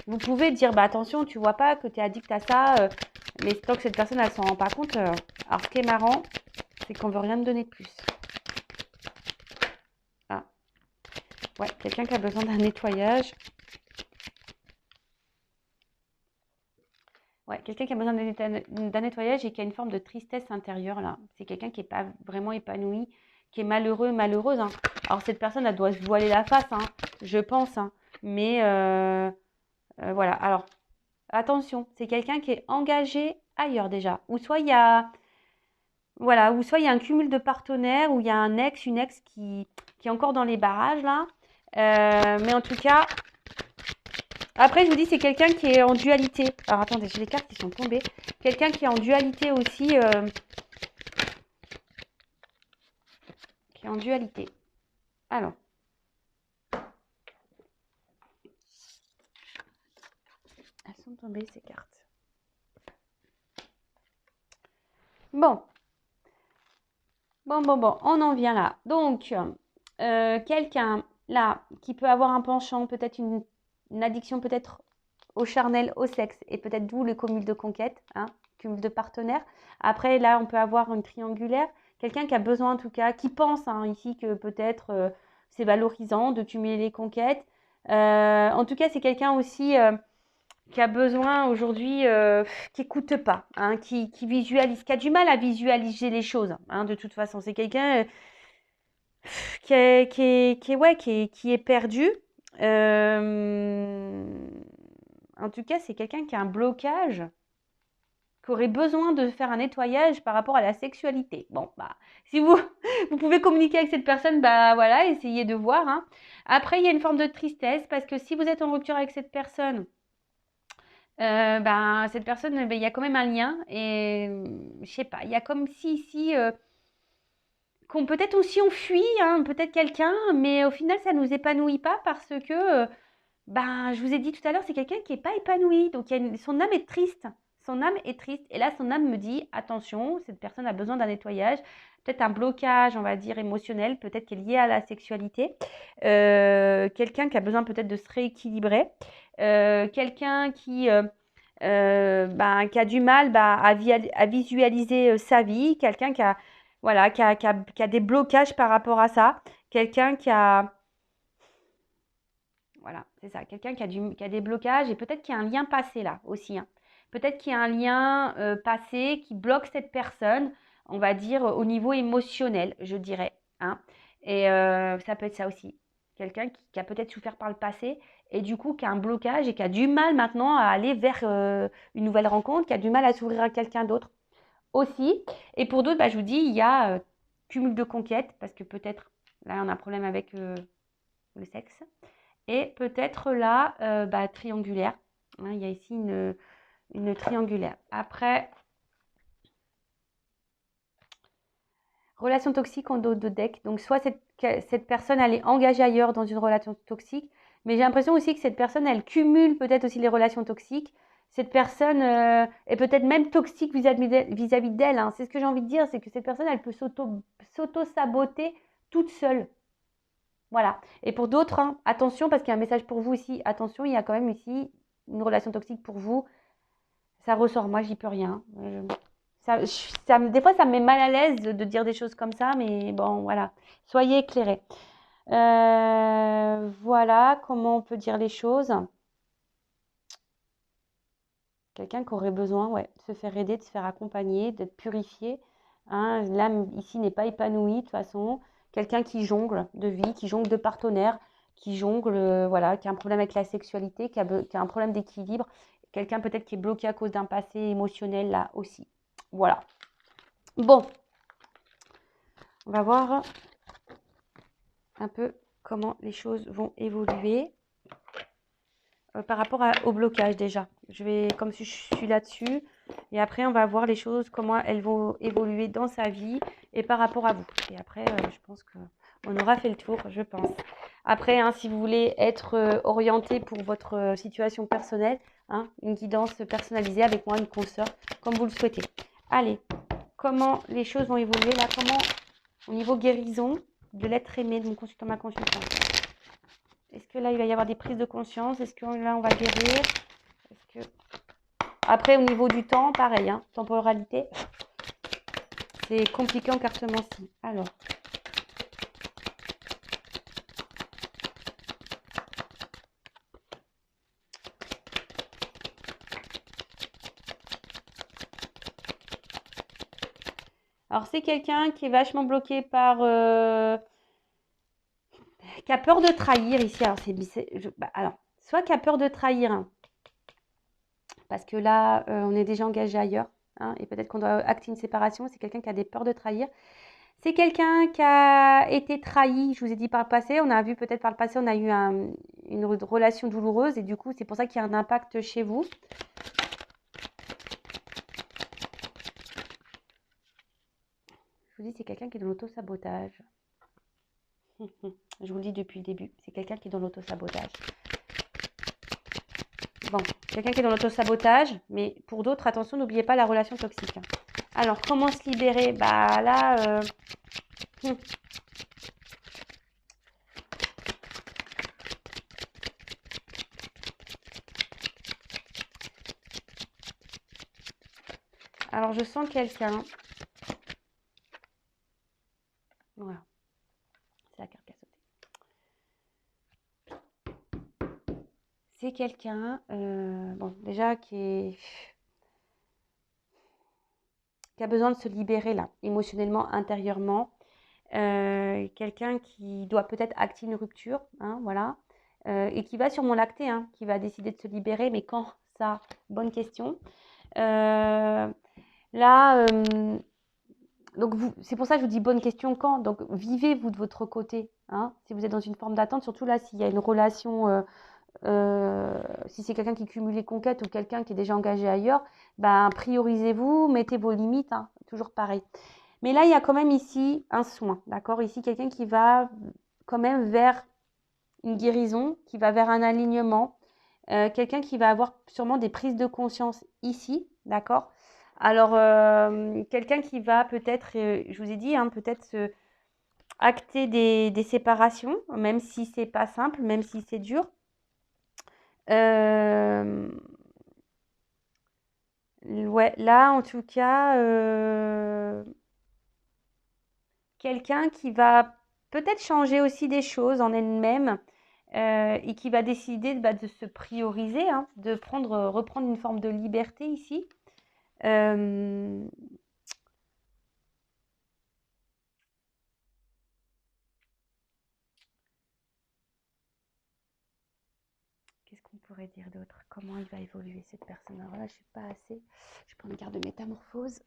Vous pouvez dire, bah attention, tu vois pas que tu es addict à ça, mais tant que cette personne, elle s'en rend pas compte. Alors, ce qui est marrant, c'est qu'on veut rien me donner de plus. Ah. Ouais, quelqu'un qui a besoin d'un nettoyage. Ouais, quelqu'un qui a besoin d'un nettoyage et qui a une forme de tristesse intérieure, là. C'est quelqu'un qui n'est pas vraiment épanoui, qui est malheureux, malheureuse. Hein. Alors, cette personne, elle doit se voiler la face, hein, je pense. Hein. Mais voilà. Alors, attention, c'est quelqu'un qui est engagé ailleurs déjà. Ou soit il y a, voilà, ou soit il y a un cumul de partenaires, ou il y a un ex, une ex qui est encore dans les barrages, là. Mais en tout cas, après, je vous dis, c'est quelqu'un qui est en dualité. Alors, attendez, j'ai les cartes qui sont tombées. Quelqu'un qui est en dualité aussi. Qui est en dualité. Alors. Elles sont tombées, ces cartes. Bon. Bon, on en vient là. Donc, quelqu'un, là, qui peut avoir un penchant, peut-être une addiction, peut-être au charnel, au sexe, et peut-être d'où le cumul de conquête, hein, cumul de partenaires. Après, là, on peut avoir une triangulaire. Quelqu'un qui a besoin, en tout cas, qui pense hein, ici que peut-être c'est valorisant de cumuler les conquêtes. En tout cas, c'est quelqu'un aussi qui a besoin aujourd'hui, qui écoute pas, hein, qui visualise, qui a du mal à visualiser les choses, hein, de toute façon. C'est quelqu'un qui est perdu. Euh, En tout cas, c'est quelqu'un qui a un blocage, qui aurait besoin de faire un nettoyage par rapport à la sexualité. Bon, bah, si vous, vous pouvez communiquer avec cette personne, bah voilà, essayez de voir, hein. Après, il y a une forme de tristesse parce que si vous êtes en rupture avec cette personne, ben, cette personne, ben, il y a quand même un lien et je sais pas, il y a comme si qu'on peut-être aussi on fuit, hein, peut-être quelqu'un, mais au final, ça nous épanouit pas parce que ben, je vous ai dit tout à l'heure, c'est quelqu'un qui est pas épanoui, donc son âme est triste. Son âme est triste. Et là, son âme me dit, attention, cette personne a besoin d'un nettoyage, peut-être un blocage, on va dire, émotionnel, peut-être qui est lié à la sexualité. Quelqu'un qui a besoin peut-être de se rééquilibrer. Quelqu'un qui a du mal à visualiser sa vie. Quelqu'un qui a, voilà, qui a des blocages par rapport à ça. Quelqu'un qui a... Voilà, c'est ça. Quelqu'un qui a des blocages et peut-être qu'il y a un lien passé là aussi, hein. Peut-être qu'il y a un lien passé qui bloque cette personne, on va dire, au niveau émotionnel, je dirais, hein. Et ça peut être ça aussi. Quelqu'un qui a peut-être souffert par le passé et du coup qui a un blocage et qui a du mal maintenant à aller vers une nouvelle rencontre, qui a du mal à s'ouvrir à quelqu'un d'autre aussi. Et pour d'autres, bah, je vous dis, il y a cumul de conquêtes parce que peut-être là on a un problème avec le sexe. Et peut-être là, triangulaire. Hein, il y a ici une triangulaire. Après, relation toxique en dos de deck. Donc, soit cette personne, elle est engagée ailleurs dans une relation toxique, mais j'ai l'impression aussi que cette personne, elle cumule peut-être aussi les relations toxiques. Cette personne est peut-être même toxique vis-à-vis d'elle, hein. C'est ce que j'ai envie de dire, c'est que cette personne, elle peut s'auto-saboter toute seule. Voilà. Et pour d'autres, hein, attention, parce qu'il y a un message pour vous ici. Attention, il y a quand même ici une relation toxique pour vous. Ça ressort. Moi, j'y peux rien. Des fois, ça me met mal à l'aise de dire des choses comme ça, mais bon, voilà. Soyez éclairés. Voilà comment on peut dire les choses. Quelqu'un qui aurait besoin, ouais, de se faire aider, de se faire accompagner, d'être purifié. Hein, l'âme ici n'est pas épanouie de toute façon. Quelqu'un qui jongle de vie, qui jongle de partenaires, qui jongle, voilà, qui a un problème avec la sexualité, qui a un problème d'équilibre. Quelqu'un peut-être qui est bloqué à cause d'un passé émotionnel là aussi. Voilà. Bon, on va voir un peu comment les choses vont évoluer. Par rapport au blocage déjà. Je vais, comme je suis là-dessus, et après on va voir les choses, comment elles vont évoluer dans sa vie et par rapport à vous. Et après, je pense qu'on aura fait le tour, je pense. Après, hein, si vous voulez être orienté pour votre situation personnelle, hein, une guidance personnalisée avec moi, une consoeur, comme vous le souhaitez. Allez, comment les choses vont évoluer là, comment au niveau guérison de l'être aimé de mon consultant, ma consultante. Est-ce que là, il va y avoir des prises de conscience? Est-ce que là, on va guérir? Est-ce que... Après, au niveau du temps, pareil, hein, temporalité, c'est compliqué en cartomancie. Alors, c'est quelqu'un qui est vachement bloqué par... qui a peur de trahir ici. Alors, soit qui a peur de trahir, hein, parce que là, on est déjà engagé ailleurs, hein, et peut-être qu'on doit acter une séparation. C'est quelqu'un qui a des peurs de trahir. C'est quelqu'un qui a été trahi, je vous ai dit par le passé. On a vu peut-être par le passé, on a eu une relation douloureuse et du coup, c'est pour ça qu'il y a un impact chez vous. Je vous dis, c'est quelqu'un qui est dans l'auto-sabotage. Je vous le dis depuis le début, c'est quelqu'un qui est dans l'auto-sabotage. Bon, quelqu'un qui est dans l'auto-sabotage, mais pour d'autres, attention, n'oubliez pas la relation toxique. Alors, comment se libérer? Bah là, alors je sens quelqu'un. Voilà, c'est la carte qui a sauté. c'est quelqu'un, bon, déjà qui a besoin de se libérer là, émotionnellement, intérieurement. Quelqu'un qui doit peut-être acter une rupture, hein, voilà, et qui va sûrement l'acter, hein, qui va décider de se libérer, mais quand ça? Bonne question. Là, donc c'est pour ça que je vous dis bonne question quand. Donc vivez-vous de votre côté, hein, si vous êtes dans une forme d'attente, surtout là s'il y a une relation, si c'est quelqu'un qui cumule les conquêtes ou quelqu'un qui est déjà engagé ailleurs, ben priorisez-vous, mettez vos limites, hein, toujours pareil. Mais là, il y a quand même ici un soin, d'accord? Ici, quelqu'un qui va quand même vers une guérison, qui va vers un alignement, quelqu'un qui va avoir sûrement des prises de conscience ici, d'accord? Alors, quelqu'un qui va peut-être, je vous ai dit, hein, peut-être acter des séparations, même si c'est pas simple, même si c'est dur. Ouais, là, en tout cas, quelqu'un qui va peut-être changer aussi des choses en elle-même et qui va décider de se prioriser, hein, de reprendre une forme de liberté ici. Qu'est-ce qu'on pourrait dire d'autre? Comment il va évoluer cette personne? Alors là, je ne suis pas assez. Je prends une carte de métamorphose.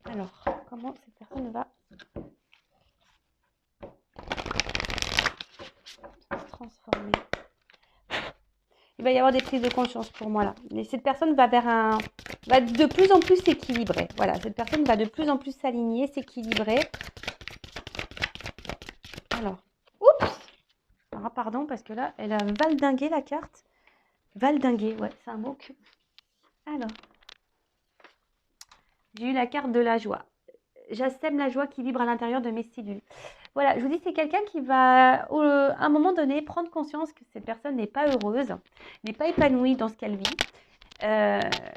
Alors, comment cette personne va se transformer? Il va y avoir des prises de conscience pour moi là. Mais cette personne va va de plus en plus s'équilibrer. Voilà, cette personne va de plus en plus s'aligner, s'équilibrer. Alors, oups! Alors, pardon, parce que là, elle a valdingué la carte. Valdinguer, ouais, c'est un mot que... Alors, j'ai eu la carte de la joie. J'assème la joie qui vibre à l'intérieur de mes cellules. Voilà, je vous dis, c'est quelqu'un qui va, à un moment donné, prendre conscience que cette personne n'est pas heureuse, n'est pas épanouie dans ce qu'elle vit.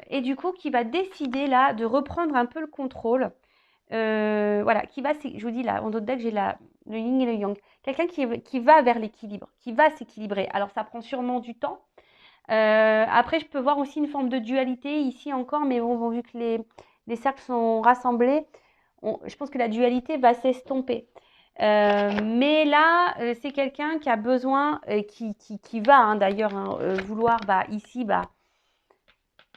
Et du coup, qui va décider là de reprendre un peu le contrôle. Voilà, je vous dis là, en d'autres decks, j'ai le yin et le yang. Quelqu'un qui va vers l'équilibre, qui va s'équilibrer. Alors, ça prend sûrement du temps. Après, je peux voir aussi une forme de dualité ici encore, mais bon, vu que les cercles sont rassemblés, je pense que la dualité va s'estomper. Mais là, c'est quelqu'un qui a besoin, qui va hein, d'ailleurs hein, vouloir ici,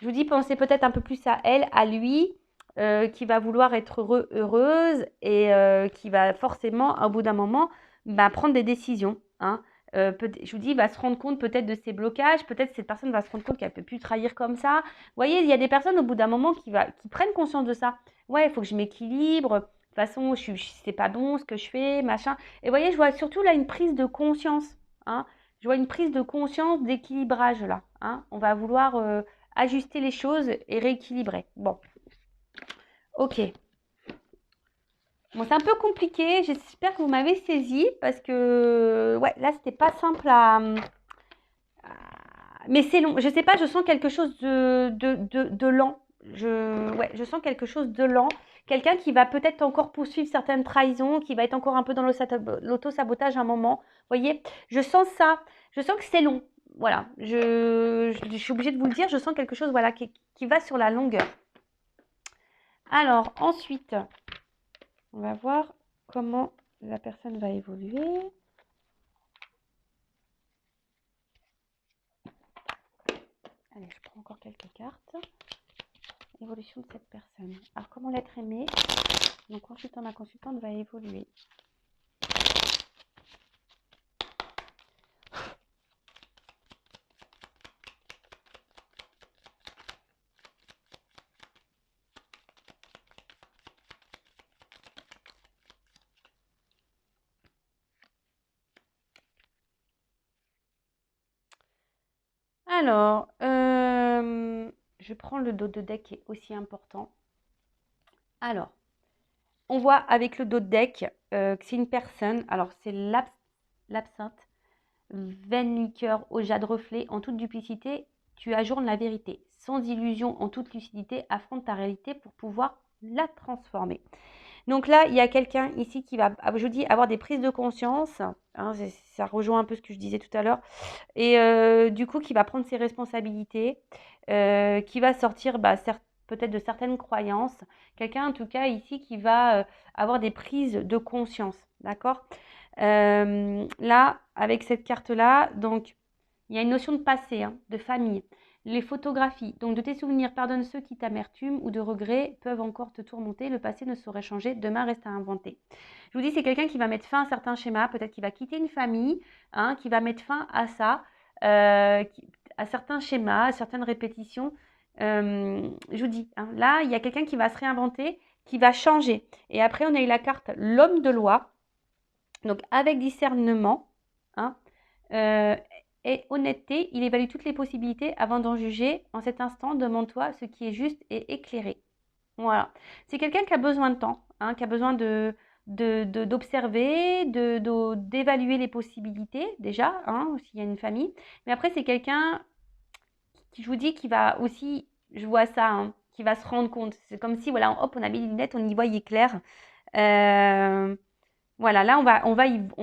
je vous dis, pensez peut-être un peu plus à elle, à lui, qui va vouloir être heureuse et qui va forcément, au bout d'un moment, prendre des décisions. Hein. Je vous dis, il va se rendre compte peut-être de ses blocages, peut-être cette personne va se rendre compte qu'elle ne peut plus trahir comme ça. Vous voyez, il y a des personnes au bout d'un moment qui prennent conscience de ça. Ouais, il faut que je m'équilibre. De toute façon, c'est pas bon ce que je fais, machin. Et vous voyez, je vois surtout là une prise de conscience. Hein. Je vois une prise de conscience d'équilibrage là. Hein. On va vouloir ajuster les choses et rééquilibrer. Bon, ok. Bon, c'est un peu compliqué. J'espère que vous m'avez saisi parce que ouais, là, c'était pas simple mais c'est long. Je sais pas, je sens quelque chose de lent. Je sens quelque chose de lent. Quelqu'un qui va peut-être encore poursuivre certaines trahisons, qui va être encore un peu dans l'auto-sabotage à un moment. Vous voyez, je sens ça. Je sens que c'est long. Voilà, je suis obligée de vous le dire. Je sens quelque chose voilà, qui va sur la longueur. Alors, ensuite, on va voir comment la personne va évoluer. Allez, je prends encore quelques cartes. Évolution de cette personne. Alors, comment l'être aimé? Donc, consultant, ma consultante va évoluer. Alors, je prends le dos de deck qui est aussi important. Alors, on voit avec le dos de deck que c'est une personne. Alors, c'est l'absinthe, veine liqueur au jade reflet, en toute duplicité, tu ajournes la vérité. Sans illusion, en toute lucidité, affronte ta réalité pour pouvoir la transformer. Donc là, il y a quelqu'un ici qui va, je vous dis, avoir des prises de conscience. Hein, ça rejoint un peu ce que je disais tout à l'heure. Et du coup, qui va prendre ses responsabilités, qui va sortir peut-être de certaines croyances. Quelqu'un, en tout cas, ici, qui va avoir des prises de conscience. D'accord? Là, avec cette carte-là, donc, il y a une notion de passé, hein, de famille. Les photographies. Donc, de tes souvenirs, pardonne ceux qui t'amertument ou de regrets peuvent encore te tourmenter. Le passé ne saurait changer. Demain reste à inventer. Je vous dis, c'est quelqu'un qui va mettre fin à certains schémas. Peut-être qu'il va quitter une famille, hein, qui va mettre fin à ça, à certains schémas, à certaines répétitions. Je vous dis, hein, là, il y a quelqu'un qui va se réinventer, qui va changer. Et après, on a eu la carte l'homme de loi. Donc, avec discernement, hein, et honnêteté, il évalue toutes les possibilités avant d'en juger. En cet instant, demande-toi ce qui est juste et éclairé. Voilà. C'est quelqu'un qui a besoin de temps, hein, qui a besoin d'observer, d'évaluer les possibilités, déjà, hein, s'il y a une famille. Mais après, c'est quelqu'un qui, je vous dis, qui va aussi, je vois ça, hein, qui va se rendre compte. C'est comme si, voilà, hop, on a mis les lunettes, on y voyait clair. Voilà, là, on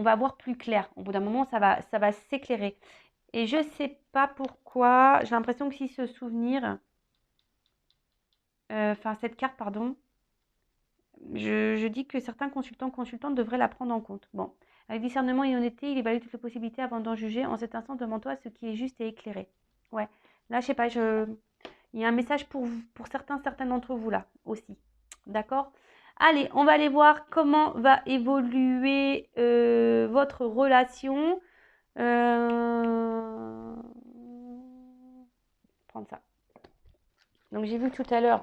va voir plus clair. Au bout d'un moment, ça va s'éclairer. Et je ne sais pas pourquoi, j'ai l'impression que si ce souvenir, cette carte, pardon, je dis que certains consultantes devraient la prendre en compte. Bon, avec discernement et honnêteté, il évalue toutes les possibilités avant d'en juger. En cet instant, demande-toi ce qui est juste et éclairé. Ouais, là, je sais pas, il y a un message pour certains d'entre vous là aussi. D'accord? Allez, on va aller voir comment va évoluer votre relation. Prendre ça. Donc, j'ai vu que tout à l'heure,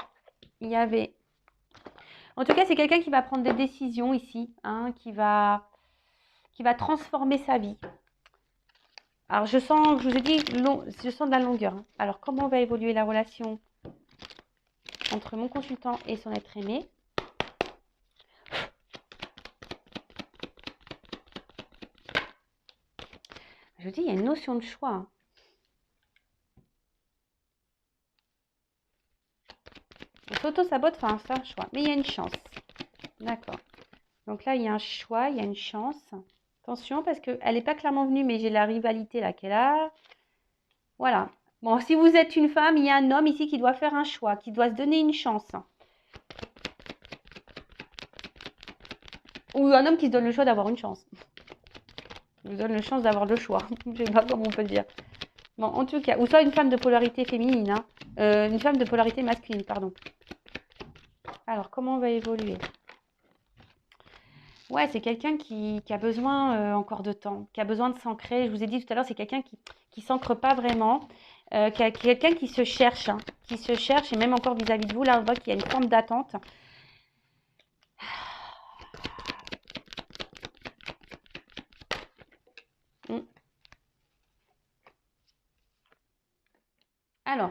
il y avait... En tout cas, c'est quelqu'un qui va prendre des décisions ici, hein, qui va transformer sa vie. Alors, je sens, je vous ai dit, je sens de la longueur. Hein. Alors, comment va évoluer la relation entre mon consultant et son être aimé? Je vous dis, il y a une notion de choix. Hein. On s'auto-sabote, enfin, c'est un choix. Mais il y a une chance. D'accord. Donc là, il y a un choix, il y a une chance. Attention, parce qu'elle n'est pas clairement venue, mais j'ai la rivalité là qu'elle a. Voilà. Bon, si vous êtes une femme, il y a un homme ici qui doit faire un choix, qui doit se donner une chance. Ou un homme qui se donne le choix d'avoir une chance. Il se donne la chance d'avoir le choix. Je ne sais pas comment on peut le dire. Bon, en tout cas, ou soit une femme de polarité féminine, hein. Une femme de polarité masculine, pardon. Alors, comment on va évoluer? Ouais, c'est quelqu'un qui a besoin encore de temps, qui a besoin de s'ancrer. Je vous ai dit tout à l'heure, c'est quelqu'un qui ne s'ancre pas vraiment, quelqu'un qui se cherche, hein, qui se cherche, et même encore vis-à-vis de vous, là, on voit qu'il y a une forme d'attente. Alors,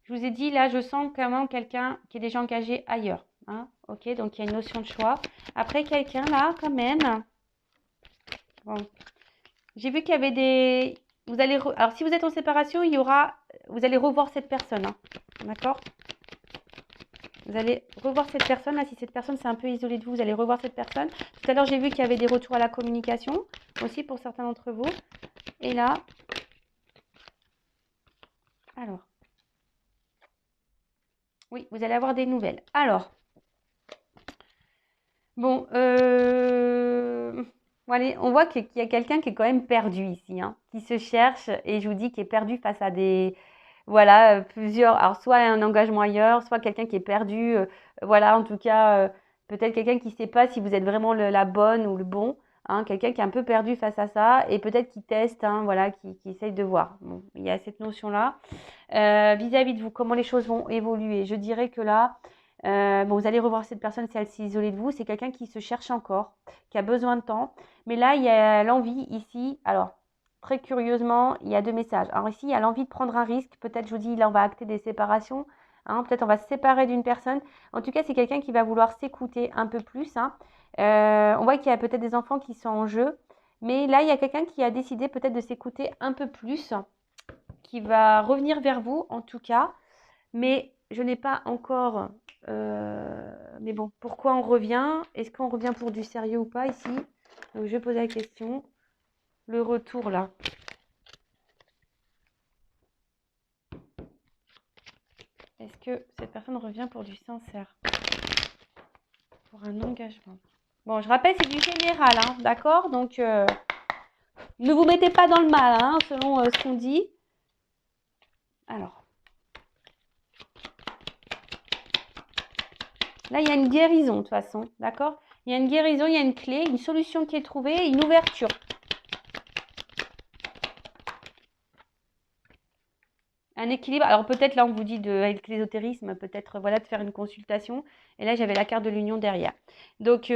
je vous ai dit, là, je sens quand même quelqu'un qui est déjà engagé ailleurs. Hein, ok, donc il y a une notion de choix. Après, quelqu'un là, quand même. Bon. J'ai vu qu'il y avait des... Vous allez alors, si vous êtes en séparation, il y aura... Vous allez revoir cette personne. Hein, d'accord? Vous allez revoir cette personne. Là, si cette personne s'est un peu isolée de vous, vous allez revoir cette personne. Tout à l'heure, j'ai vu qu'il y avait des retours à la communication. Aussi pour certains d'entre vous. Et là... Alors... Oui, vous allez avoir des nouvelles. Alors... Bon, allez, on voit qu'il y a quelqu'un qui est quand même perdu ici, hein, qui se cherche et je vous dis qui est perdu face à des, voilà, plusieurs, alors soit un engagement ailleurs, soit quelqu'un qui est perdu, voilà, en tout cas, peut-être quelqu'un qui ne sait pas si vous êtes vraiment la bonne ou le bon, hein, quelqu'un qui est un peu perdu face à ça et peut-être qui teste, hein, voilà, qui essaye de voir. Bon, il y a cette notion-là. Vis-à-vis de vous, comment les choses vont évoluer? Je dirais que là, bon, vous allez revoir cette personne si elle s'est isolée de vous. C'est quelqu'un qui se cherche encore, qui a besoin de temps. Mais là, il y a l'envie ici. Alors, très curieusement, il y a deux messages. Alors ici, il y a l'envie de prendre un risque. Peut-être, je vous dis, là, on va acter des séparations. Hein, peut-être on va se séparer d'une personne. En tout cas, c'est quelqu'un qui va vouloir s'écouter un peu plus. Hein. On voit qu'il y a peut-être des enfants qui sont en jeu. Mais là, il y a quelqu'un qui a décidé peut-être de s'écouter un peu plus, qui va revenir vers vous, en tout cas. Mais je n'ai pas encore Mais bon, pourquoi on revient? Est-ce qu'on revient pour du sérieux ou pas ici? Donc, je pose la question. Le retour là. Est-ce que cette personne revient pour du sincère? Pour un engagement. Bon, je rappelle, c'est du général, hein, d'accord? Donc, ne vous mettez pas dans le mal, hein, selon ce qu'on dit. Alors. Là, il y a une guérison, de toute façon, d'accord? Il y a une guérison, il y a une clé, une solution qui est trouvée, une ouverture. Un équilibre. Alors, peut-être, là, on vous dit, avec l'ésotérisme, peut-être, voilà, de faire une consultation. Et là, j'avais la carte de l'union derrière. Donc,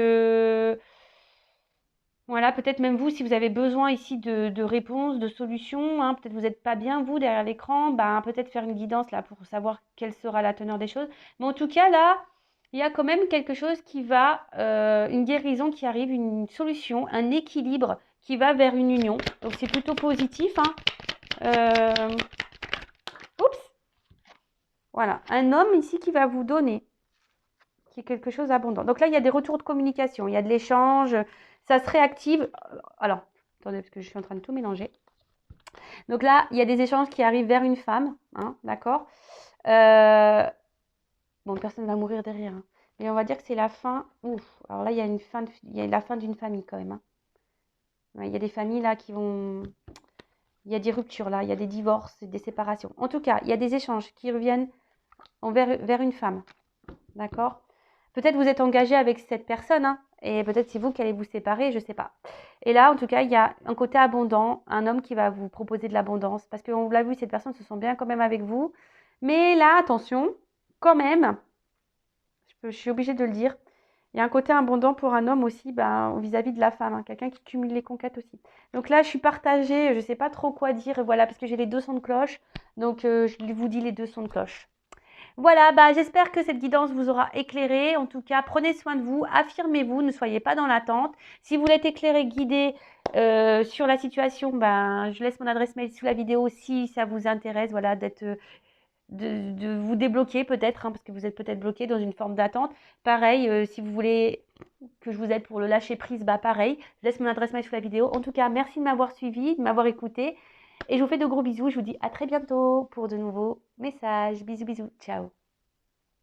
voilà, peut-être même vous, si vous avez besoin ici de réponses, de solutions, hein, peut-être vous n'êtes pas bien, vous, derrière l'écran, ben, peut-être faire une guidance, là, pour savoir quelle sera la teneur des choses. Mais en tout cas, là, il y a quand même quelque chose qui va, une guérison qui arrive, une solution, un équilibre qui va vers une union. Donc, c'est plutôt positif, hein. Oups! Voilà, un homme ici qui va vous donner, qui est quelque chose d'abondant. Donc là, il y a des retours de communication, il y a de l'échange, ça se réactive. Alors, attendez, parce que je suis en train de tout mélanger. Donc là, il y a des échanges qui arrivent vers une femme, hein, d'accord? Bon, personne ne va mourir derrière, hein. Mais on va dire que c'est la fin. Ouf, alors là, il y a une fin il y a la fin d'une famille quand même, hein. Ouais, il y a des familles là qui vont. Il y a des ruptures là, il y a des divorces, des séparations. En tout cas, il y a des échanges qui reviennent vers une femme, d'accord? Peut-être vous êtes engagé avec cette personne, hein, et peut-être c'est vous qui allez vous séparer, je ne sais pas. Et là, en tout cas, il y a un côté abondant, un homme qui va vous proposer de l'abondance, parce qu'on l'a vu, cette personne se sent bien quand même avec vous. Mais là, attention, quand même, je suis obligée de le dire, il y a un côté abondant pour un homme aussi, ben, vis-à-vis de la femme, hein, quelqu'un qui cumule les conquêtes aussi. Donc là, je suis partagée, je ne sais pas trop quoi dire, voilà, parce que j'ai les deux sons de cloche, donc je vous dis les deux sons de cloche. Voilà, bah, j'espère que cette guidance vous aura éclairé. En tout cas, prenez soin de vous, affirmez-vous, ne soyez pas dans l'attente. Si vous voulez être éclairé, guidé sur la situation, ben, je laisse mon adresse mail sous la vidéo si ça vous intéresse, voilà, de vous débloquer peut-être, hein, parce que vous êtes peut-être bloqué dans une forme d'attente. Pareil, si vous voulez que je vous aide pour le lâcher prise, bah pareil, je laisse mon adresse mail sous la vidéo. En tout cas, merci de m'avoir suivi, de m'avoir écouté. Et je vous fais de gros bisous. Je vous dis à très bientôt pour de nouveaux messages. Bisous, bisous. Ciao.